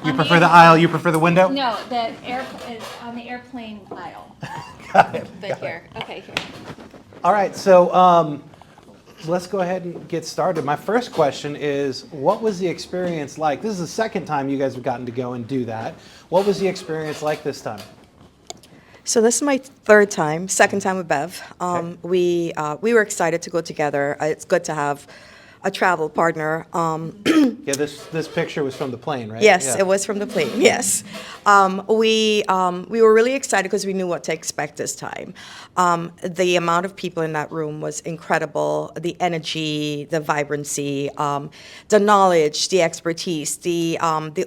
You prefer the aisle, you prefer the window? No, the air is on the airplane aisle. Got it. But here, okay, here. All right, so let's go ahead and get started. My first question is, what was the experience like? This is the second time you guys have gotten to go and do that. What was the experience like this time? So this is my second time with Bev. Okay. We were excited to go together. It's good to have a travel partner. Yeah, this picture was from the plane, right? Yes, Yeah. it was from the plane. Yes, we were really excited because we knew what to expect this time. The amount of people in that room was incredible. The energy, the vibrancy, the knowledge, the expertise, the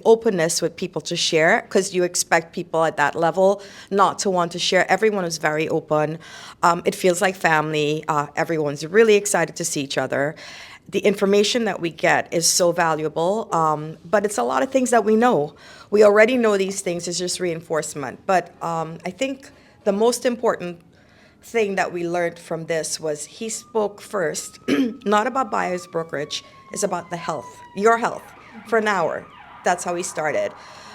openness with people to share. Because you expect people at that level not to want to share. Everyone was very open. It feels like family. Everyone's really excited to see each other. The information that we get is so valuable, but it's a lot of things that we know. We already know these things, it's just reinforcement. But I think the most important thing that we learned from this was he spoke first, not about buyer's brokerage, it's about the health, your health, for an hour. That's how he started.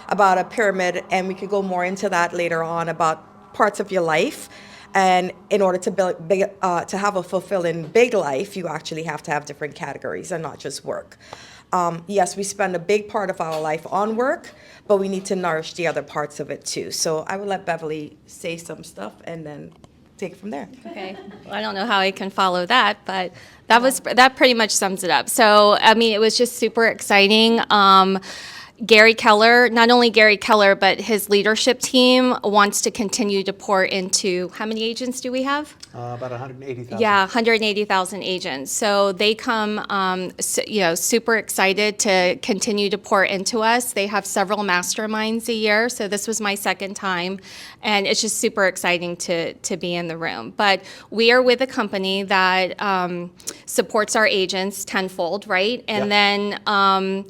About a pyramid, and we could go more into that later on, about parts of your life. And in order to to have a fulfilling big life, you actually have to have different categories and not just work. Yes, we spend a big part of our life on work, but we need to nourish the other parts of it too. So I will let Beverly say some stuff and then take it from there. Okay. Well, I don't know how I can follow that, but that pretty much sums it up. So, I mean, it was just super exciting. Gary Keller, not only Gary Keller, but his leadership team wants to continue to pour into, how many agents do we have? About 180,000. Yeah, 180,000 agents. So they come, super excited to continue to pour into us. They have several masterminds a year, so this was my second time, and it's just super exciting to be in the room. But we are with a company that supports our agents tenfold, right? And then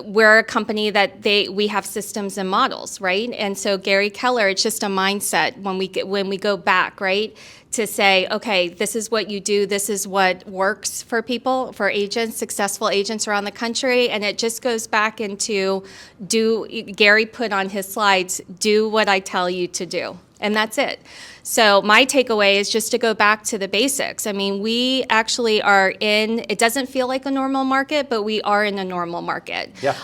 we're a company that we have systems and models, right? And so Gary Keller, it's just a mindset when we go back, right? To say, okay, this is what you do, this is what works for people, for agents, successful agents around the country, and it just goes back into Gary put on his slides, do what I tell you to do, and that's it. So my takeaway is just to go back to the basics. I mean, we actually are it doesn't feel like a normal market, but we are in a normal market. Yeah.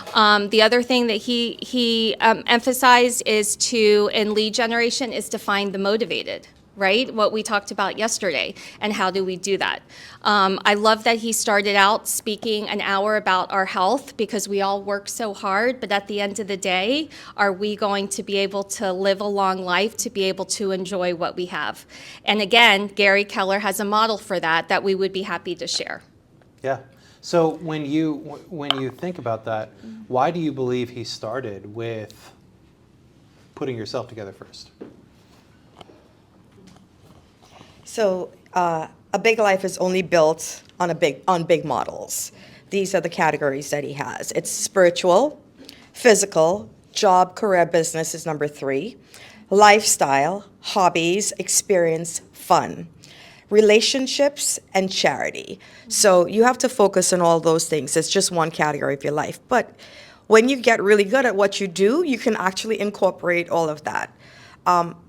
The other thing that he emphasized in lead generation is to find the motivated, right? What we talked about yesterday, and how do we do that? I love that he started out speaking an hour about our health, because we all work so hard, but at the end of the day, are we going to be able to live a long life to be able to enjoy what we have? And again, Gary Keller has a model for that we would be happy to share. Yeah. So when you think about that, why do you believe he started with putting yourself together first? So a big life is only built on big models. These are the categories that he has. It's spiritual, physical, job, career, business is number 3, lifestyle, hobbies, experience, fun, relationships, and charity. So you have to focus on all those things. It's just one category of your life. But when you get really good at what you do, you can actually incorporate all of that.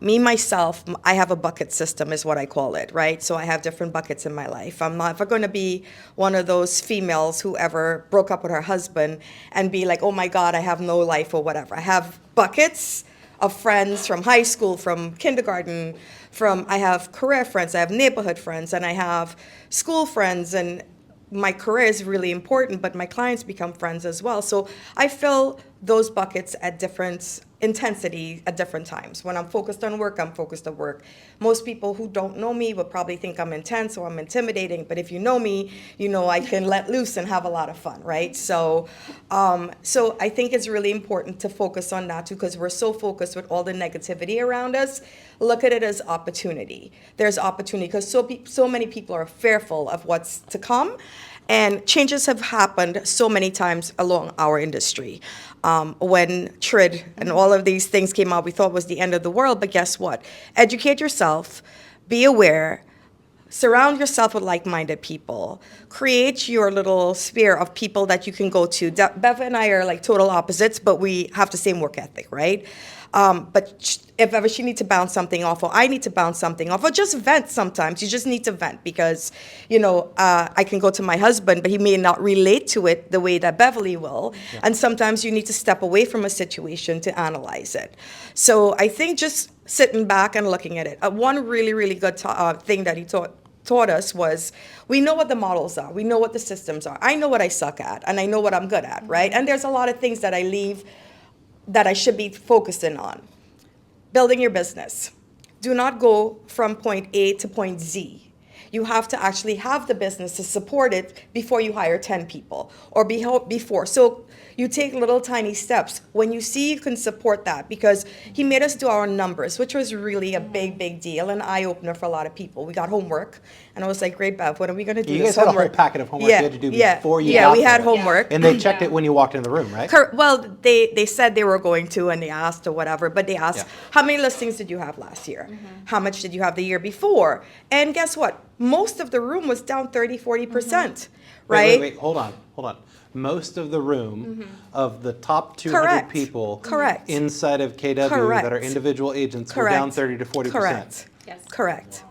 Myself, I have a bucket system is what I call it, right? So I have different buckets in my life. I'm not ever going to be one of those females who ever broke up with her husband and be like, oh my God, I have no life or whatever. I have buckets of friends from high school, from kindergarten, I have career friends, I have neighborhood friends, and I have school friends, and my career is really important, but my clients become friends as well. So I fill those buckets at different intensity at different times. When I'm focused on work, I'm focused on work. Most people who don't know me would probably think I'm intense or I'm intimidating, but if you know me, you know I can let loose and have a lot of fun, right? So I think it's really important to focus on that too, because we're so focused with all the negativity around us. Look at it as opportunity. There's opportunity because so many people are fearful of what's to come. And changes have happened so many times along our industry. When TRID and all of these things came out, we thought it was the end of the world, but guess what? Educate yourself, be aware, surround yourself with like-minded people. Create your little sphere of people that you can go to. Bev and I are like total opposites, but we have the same work ethic, right? But if ever she needs to bounce something off, or I need to bounce something off, or just vent sometimes. You just need to vent because, I can go to my husband, but he may not relate to it the way that Beverly will. Yeah. And sometimes you need to step away from a situation to analyze it. So I think just sitting back and looking at it. One really, really good thing that he taught us was we know what the models are. We know what the systems are. I know what I suck at, and I know what I'm good at, right? And there's a lot of things that I leave that I should be focusing on. Building your business. Do not go from point A to point Z. You have to actually have the business to support it before you hire 10 people or before. So you take little tiny steps when you see you can support that, because he made us do our numbers, which was really a big, big deal, an eye-opener for a lot of people. We got homework, and I was like, great, Bev, what are we going to do? You guys had a whole packet of homework you had to do before you got Yeah, we there. had homework. And they checked it when you walked in the room, right? Well, they said they were going to, and they asked or whatever, but they asked, how many listings did you have last year? How much did you have the year before? And guess what? Most of the room was down 30-40%, right? Wait, hold on. Most of the room of the top 200 people inside of KW that are individual agents were down 30 to 40%. Correct. Yes. Correct.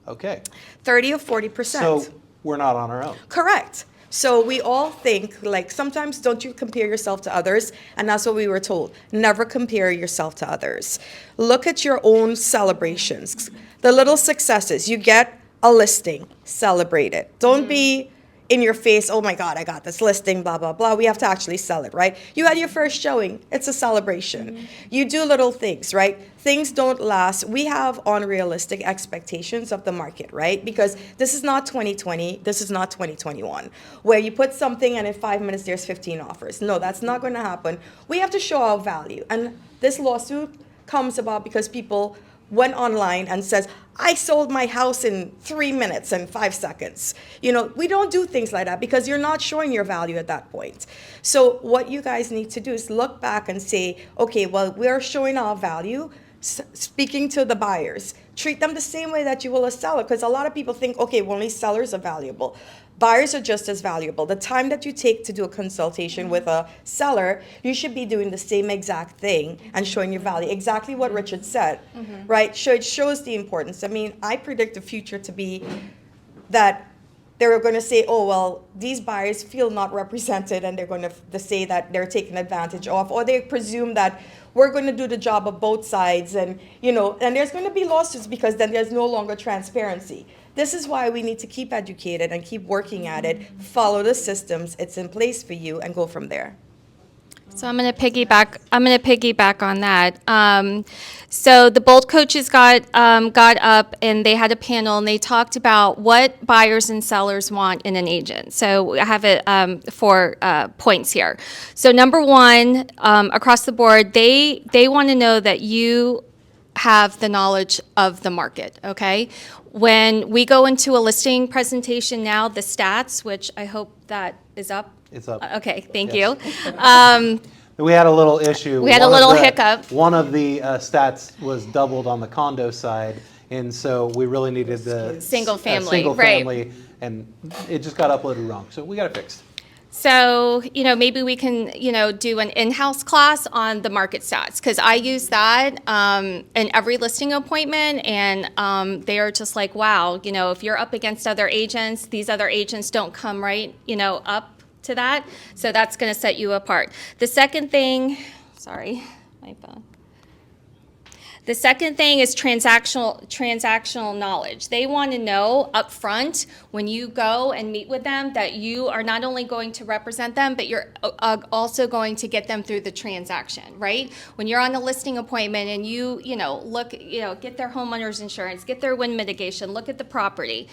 Okay. 30 or 40%. So we're not on our own. Correct. So we all think, like, sometimes don't you compare yourself to others? And that's what we were told. Never compare yourself to others. Look at your own celebrations. The little successes. You get a listing, celebrate it. Don't be in your face, oh my God, I got this listing, blah, blah, blah. We have to actually sell it, right? You had your first showing. It's a celebration. You do little things, right? Things don't last. We have unrealistic expectations of the market, right? Because this is not 2020. This is not 2021, where you put something and in 5 minutes there's 15 offers. No, that's not going to happen. We have to show our value. And this lawsuit comes about because people went online and says, I sold my house in 3 minutes and 5 seconds. We don't do things like that because you're not showing your value at that point. So what you guys need to do is look back and say, okay, well, we're showing our value, speaking to the buyers. Treat them the same way that you will a seller, because a lot of people think, okay, well, only sellers are valuable. Buyers are just as valuable. The time that you take to do a consultation with a seller, you should be doing the same exact thing and showing your value. Exactly what Richard said, right? So it shows the importance. I mean, I predict the future to be that they're going to say, oh, well, these buyers feel not represented, and they're going to say that they're taken advantage of, or they presume that we're going to do the job of both sides, and, and there's going to be lawsuits because then there's no longer transparency. This is why we need to keep educated and keep working at it, follow the systems, it's in place for you, and go from there. So I'm going to piggyback on that. So the Bold coaches got up and they had a panel and they talked about what buyers and sellers want in an agent. So I have it 4 points here. So number 1, across the board, they want to know that you have the knowledge of the market, okay? When we go into a listing presentation now, the stats, which I hope that is up. It's up. Okay, thank Yes. you. We had a little issue. We had a little hiccup. One of the stats was doubled on the condo side, and so we really needed the Single family, single right. family, and it just got uploaded wrong. So we got it fixed. So, maybe we can, do an in-house class on the market stats, because I use that in every listing appointment, and they are just like, wow, if you're up against other agents, these other agents don't come right, up to that. So that's going to set you apart. The second thing, sorry, my phone. The second thing is transactional knowledge. They want to know up front when you go and meet with them that you are not only going to represent them, but you're also going to get them through the transaction, right? When you're on a listing appointment and you look, get their homeowner's insurance, get their wind mitigation, look at the property,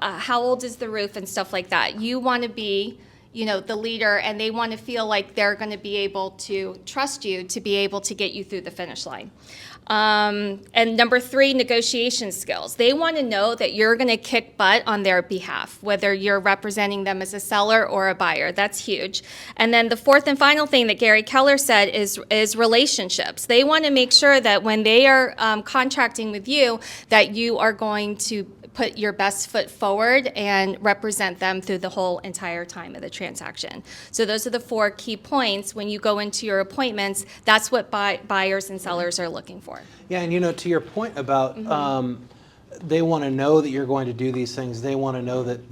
how old is the roof and stuff like that. You want to be the leader, and they want to feel like they're going to be able to trust you to be able to get you through the finish line. And number 3, negotiation skills. They want to know that you're going to kick butt on their behalf, whether you're representing them as a seller or a buyer. That's huge. And then the 4th and final thing that Gary Keller said is relationships. They want to make sure that when they are contracting with you, that you are going to put your best foot forward and represent them through the whole entire time of the transaction. So those are the 4 key points when you go into your appointments. That's what buyers and sellers are looking for. Yeah, and to your point about they want to know that you're going to do these things. They want to know that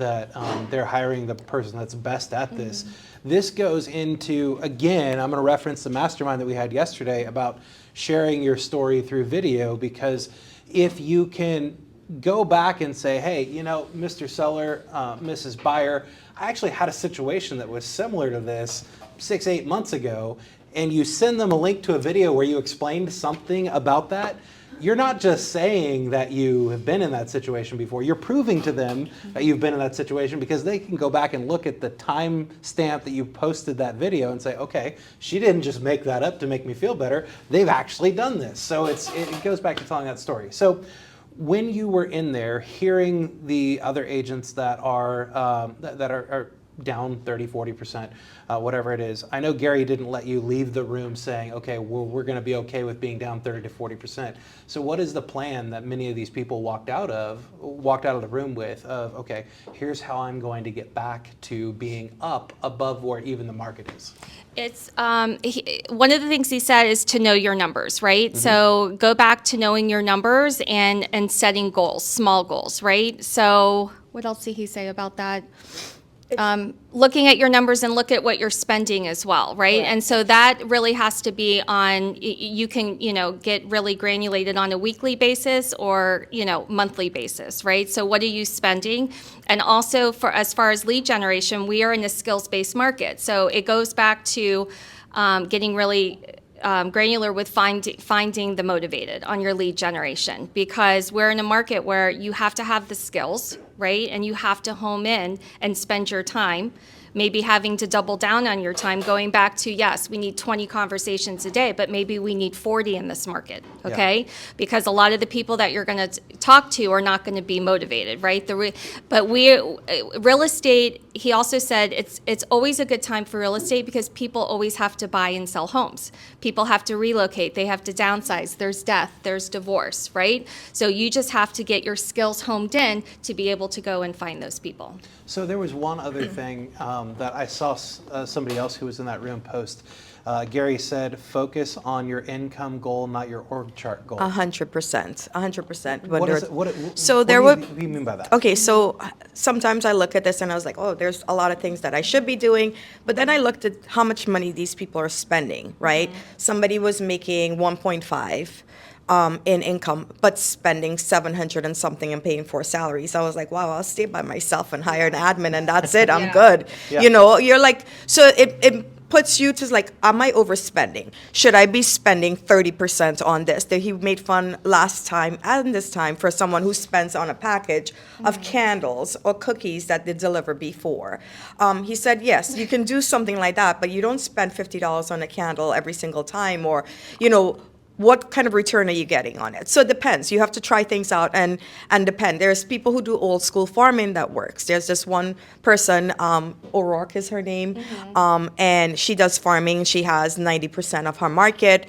they're hiring the person that's best at this. This goes into, again, I'm going to reference the mastermind that we had yesterday about sharing your story through video, because if you can go back and say, hey, Mr. Seller, Mrs. Buyer, I actually had a situation that was similar to this 6-8 months ago, and you send them a link to a video where you explained something about that, you're not just saying that you have been in that situation before, you're proving to them that you've been in that situation, because they can go back and look at the time stamp that you posted that video and say, okay, she didn't just make that up to make me feel better, they've actually done this. So it goes back to telling that story. So when you were in there hearing the other agents that are down 30, 40%, whatever it is. I know Gary didn't let you leave the room saying, okay, we're going to be okay with being down 30 to 40%. So what is the plan that many of these people walked out of the room with of, okay, here's how I'm going to get back to being up above where even the market is? It's one of the things he said is to know your numbers, right? So go back to knowing your numbers and setting goals, small goals, right? So what else did he say about that? Looking at your numbers and look at what you're spending as well, right? Correct. And so that really has to be on, you can, get really granulated on a weekly basis or, monthly basis, right? So what are you spending? And also for as far as lead generation, we are in a skills-based market. So it goes back to getting really granular with finding the motivated on your lead generation, because we're in a market where you have to have the skills, right? And you have to home in and spend your time, maybe having to double down on your time, going back to, yes, we need 20 conversations a day, but maybe we need 40 in this market, okay? Yeah. Because a lot of the people that you're going to talk to are not going to be motivated, right? Real estate, he also said it's always a good time for real estate because people always have to buy and sell homes. People have to relocate, they have to downsize, there's death, there's divorce, right? So you just have to get your skills homed in to be able to go and find those people. So there was one other thing that I saw somebody else who was in that room post. Gary said, focus on your income goal, not your org chart goal. 100%. 100%. What is it? What do you mean by that? Okay, so sometimes I look at this and I was like, oh, there's a lot of things that I should be doing. But then I looked at how much money these people are spending, right? Somebody was making 1.5. In income, but spending 700 and something and paying 4 salaries. I was like, wow, I'll stay by myself and hire an admin and that's it. I'm good. Yeah. You're like, so it puts you to like, am I overspending? Should I be spending 30% on this? That he made fun last time and this time for someone who spends on a package of candles or cookies that they deliver before. He said, yes, you can do something like that, but you don't spend $50 on a candle every single time, or, what kind of return are you getting on it? So it depends. You have to try things out and depend. There's people who do old school farming that works. There's this one person, O'Rourke is her name, and she does farming. She has 90% of her market.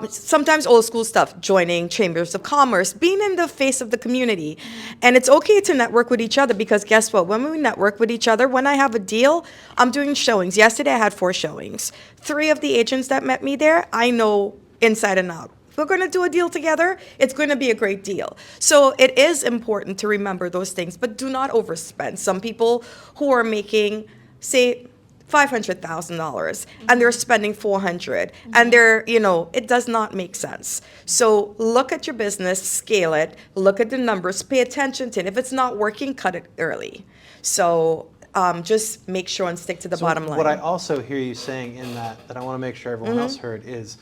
Sometimes old school stuff, joining chambers of commerce, being in the face of the community. And it's okay to network with each other because guess what? When we network with each other, when I have a deal, I'm doing showings. Yesterday I had 4 showings. 3 of the agents that met me there, I know inside and out. If we're going to do a deal together, it's going to be a great deal. So it is important to remember those things, but do not overspend. Some people who are making, say, $500,000 and they're spending $400 and they're, it does not make sense. So look at your business, scale it, look at the numbers, pay attention to it. If it's not working, cut it early. So just make sure and stick to the bottom line. What I also hear you saying in that I want to make sure everyone else heard is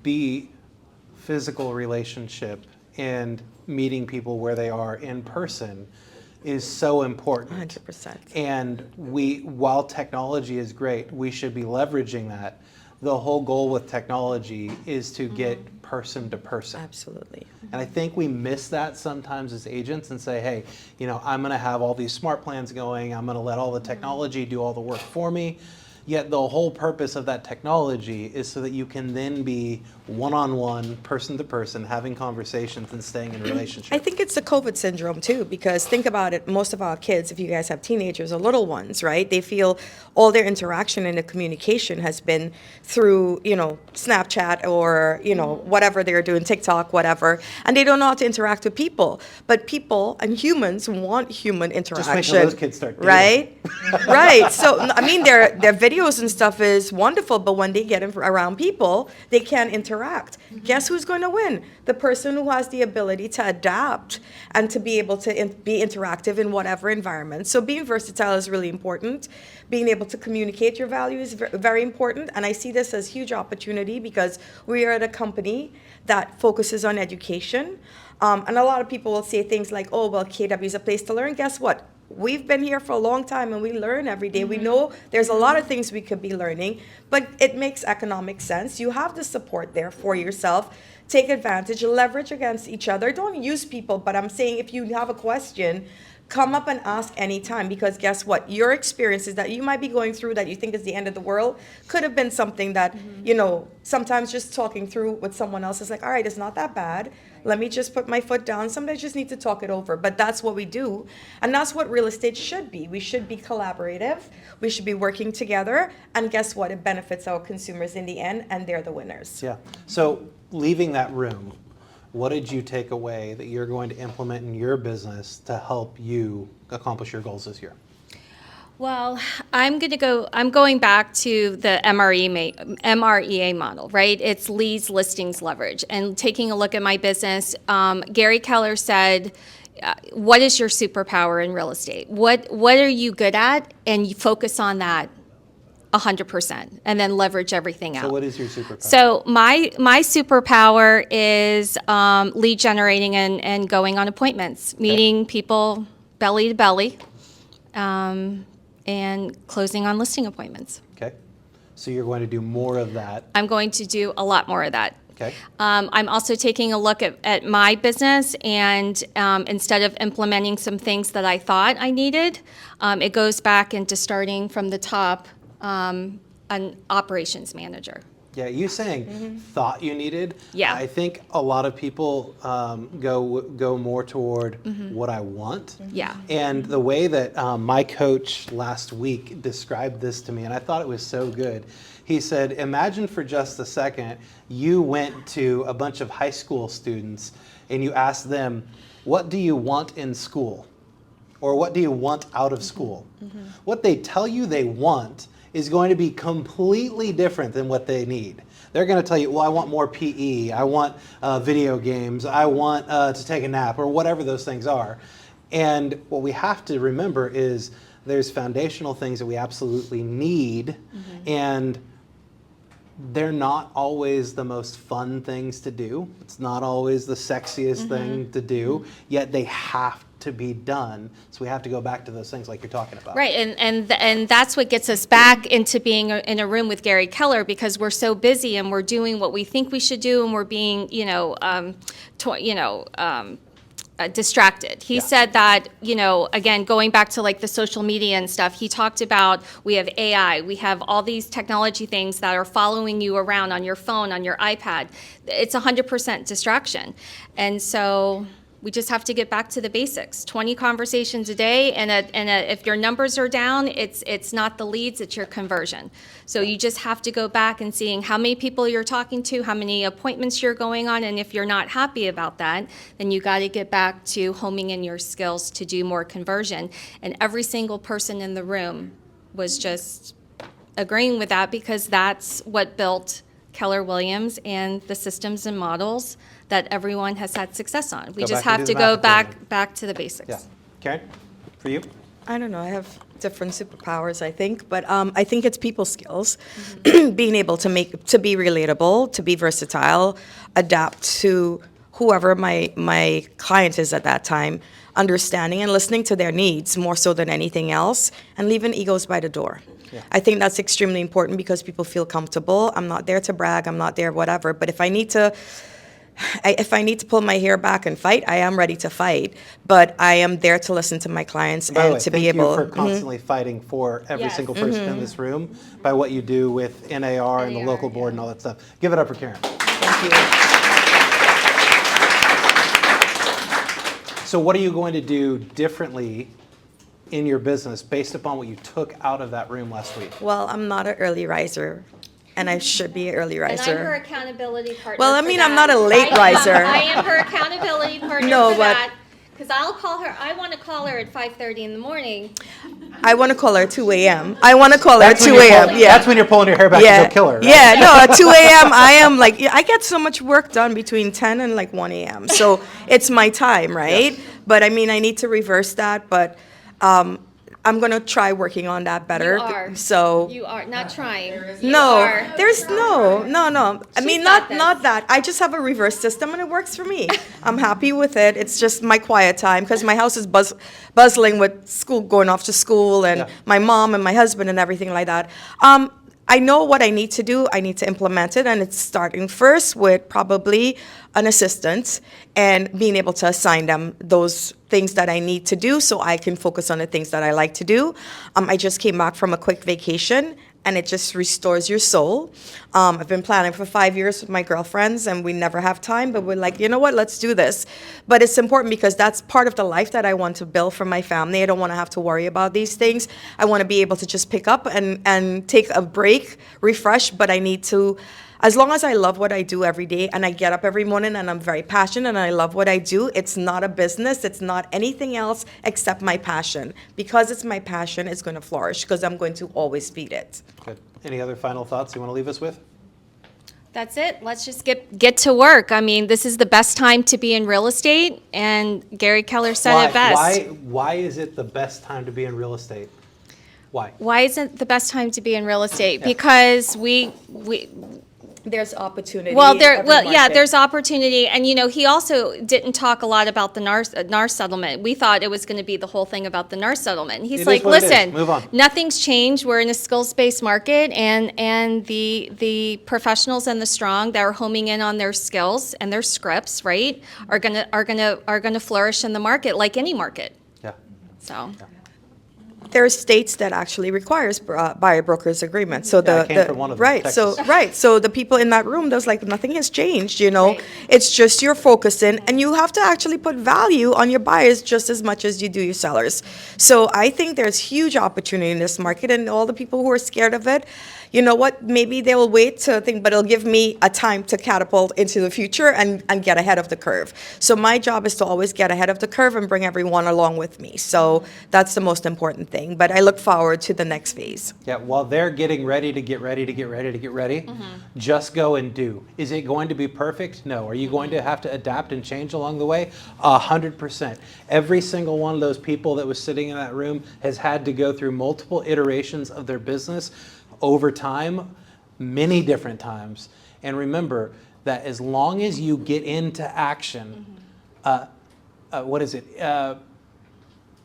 be physical relationship and meeting people where they are in person is so important. 100%. And while technology is great, we should be leveraging that. The whole goal with technology is to get person to person. Absolutely. And I think we miss that sometimes as agents and say, hey, I'm going to have all these smart plans going. I'm going to let all the technology do all the work for me. Yet the whole purpose of that technology is so that you can then be one-on-one, person-to-person, having conversations and staying in relationships. I think it's the COVID syndrome too, because think about it, most of our kids, if you guys have teenagers or little ones, right, they feel all their interaction and the communication has been through, Snapchat or, whatever they're doing, TikTok, whatever, and they don't know how to interact with people. But people and humans want human interaction. Just wait till those kids start dating. Right? Right. So, I mean, their videos and stuff is wonderful, but when they get around people, they can't interact. Guess who's going to win? The person who has the ability to adapt and to be able to be interactive in whatever environment. So being versatile is really important. Being able to communicate your value is very important. And I see this as huge opportunity because we are at a company that focuses on education. And a lot of people will say things like, oh, well, KW is a place to learn. Guess what? We've been here for a long time and we learn every day. We know there's a lot of things we could be learning, but it makes economic sense. You have the support there for yourself. Take advantage, leverage against each other. Don't use people, but I'm saying if you have a question, come up and ask anytime, because guess what? Your experiences that you might be going through that you think is the end of the world could have been something that, sometimes just talking through with someone else is like, all right, it's not that bad. Let me just put my foot down. Sometimes just need to talk it over. But that's what we do. And that's what real estate should be. We should be collaborative. We should be working together. And guess what? It benefits our consumers in the end, and they're the winners. Yeah. So leaving that room, what did you take away that you're going to implement in your business to help you accomplish your goals this year? Well, I'm going back to the MREA model, right? It's leads, listings, leverage. And taking a look at my business, Gary Keller said, what is your superpower in real estate? What are you good at? And you focus on that 100%, and then leverage everything out. So what is your superpower? So my superpower is lead generating and going on appointments, meeting people belly to belly, and closing on listing appointments. Okay. So you're going to do more of that. I'm going to do a lot more of that. Okay. I'm also taking a look at my business, and instead of implementing some things that I thought I needed, it goes back into starting from the top, an operations manager. Yeah, you saying thought you needed. Yeah. I think a lot of people go more toward what I want. Yeah. And the way that my coach last week described this to me, and I thought it was so good. He said, imagine for just a second you went to a bunch of high school students and you asked them, what do you want in school? Or what do you want out of school? What they tell you they want is going to be completely different than what they need. They're going to tell you, well, I want more PE, I want video games, I want to take a nap, or whatever those things are. And what we have to remember is there's foundational things that we absolutely need, and they're not always the most fun things to do. It's not always the sexiest thing to do, yet they have to be done. So we have to go back to those things like you're talking about. Right, and that's what gets us back into being in a room with Gary Keller, because we're so busy and we're doing what we think we should do, and we're being, distracted. He said that, again, going back to like the social media and stuff, he talked about we have AI, we have all these technology things that are following you around on your phone, on your iPad. It's 100% distraction. And so we just have to get back to the basics. 20 conversations a day, and if your numbers are down, it's not the leads, it's your conversion. So you just have to go back and seeing how many people you're talking to, how many appointments you're going on, and if you're not happy about that, then you got to get back to homing in your skills to do more conversion. And every single person in the room was just agreeing with that, because that's what built Keller Williams and the systems and models that everyone has had success on. We Go just back and have do to the go math back to the basics. Yeah. Karen, for you? I don't know. I have different superpowers, I think, but I think it's people skills, being able to be relatable, to be versatile, adapt to whoever my client is at that time, understanding and listening to their needs more so than anything else, and leaving egos by the door. Yeah. I think that's extremely important because people feel comfortable. I'm not there to brag. I'm not there whatever. But if I need to if I need to pull my hair back and fight, I am ready to fight. But I am there to listen to my clients By the way, and to thank be able. you for constantly fighting for every Yes. single person in this room by what you do with NAR and the NAR, local board and all that stuff. Give it up for Karen. Thank you. So what are you going to do differently in your business based upon what you took out of that room last week? Well, I'm not an early riser, and I should be an early And I'm her riser. accountability partner. Well, I for mean, that. I'm not a late riser. I am her accountability partner No, for but- that. Because I'll call her, I want to call her at 5:30 in the morning. I want to call her at 2 a.m. I want to call her at That's when 2 you're a.m. pulling- Yeah. That's when you're pulling your hair back to go kill her, right? Yeah, no, at 2 a.m. I am like, I get so much work done between 10 and like 1 a.m. So it's my time, right? Yes. But I mean, I need to reverse that, but I'm going to try working on that better. You are. So. You are not trying. You No, are. there's no. I She's mean, got not this. that. I just have a reverse system and it works for me. I'm happy with it. It's just my quiet time because my house is buzzing with school going off to school and Yeah. my mom and my husband and everything like that. I know what I need to do. I need to implement it, and it's starting first with probably an assistant and being able to assign them those things that I need to do so I can focus on the things that I like to do. I just came back from a quick vacation, and it just restores your soul. I've been planning for 5 years with my girlfriends, and we never have time, but we're like, you know what, let's do this. But it's important because that's part of the life that I want to build for my family. I don't want to have to worry about these things. I want to be able to just pick up and take a break, refresh, but I need to, as long as I love what I do every day and I get up every morning and I'm very passionate and I love what I do, it's not a business, it's not anything else except my passion. Because it's my passion, it's going to flourish because I'm going to always feed it. Good. Any other final thoughts you want to leave us with? That's it. Let's just get to work. I mean, this is the best time to be in real estate, and Gary Keller said it best. Why is it the best time to be in real estate? Why? Why isn't the best time to be in real estate? Because we There's opportunity. well in there every well yeah market. there's opportunity, and he also didn't talk a lot about the NAR settlement. We thought it was going to be the whole thing about the NAR settlement. And he's It like, is what it is. listen, Move on. nothing's changed. We're in a skills-based market, and the professionals and the strong that are homing in on their skills and their scripts, right, are gonna flourish in the market like any market. Yeah. So. There are states that actually requires buyer brokers agreement. So Yeah, I came from one of them, right. Texas. So the people in that room, there's like nothing has changed. Right. It's just you're focusing, and you have to actually put value on your buyers just as much as you do your sellers. So I think there's huge opportunity in this market, and all the people who are scared of it, you know what? Maybe they will wait to think, but it'll give me a time to catapult into the future and get ahead of the curve. So my job is to always get ahead of the curve and bring everyone along with me. So that's the most important thing. But I look forward to the next phase. Yeah, while they're getting ready to get ready, just go and do. Is it going to be perfect? No. Are you going to have to adapt and change along the way? 100%. Every single one of those people that was sitting in that room has had to go through multiple iterations of their business over time, many different times. And remember that as long as you get into action,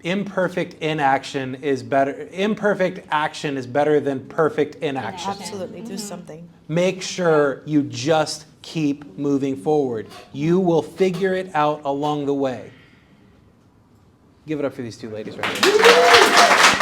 imperfect inaction is better. Imperfect action is better than perfect inaction. Absolutely, do something. Make sure you just keep moving forward. You will figure it out along the way. Give it up for these two ladies right here.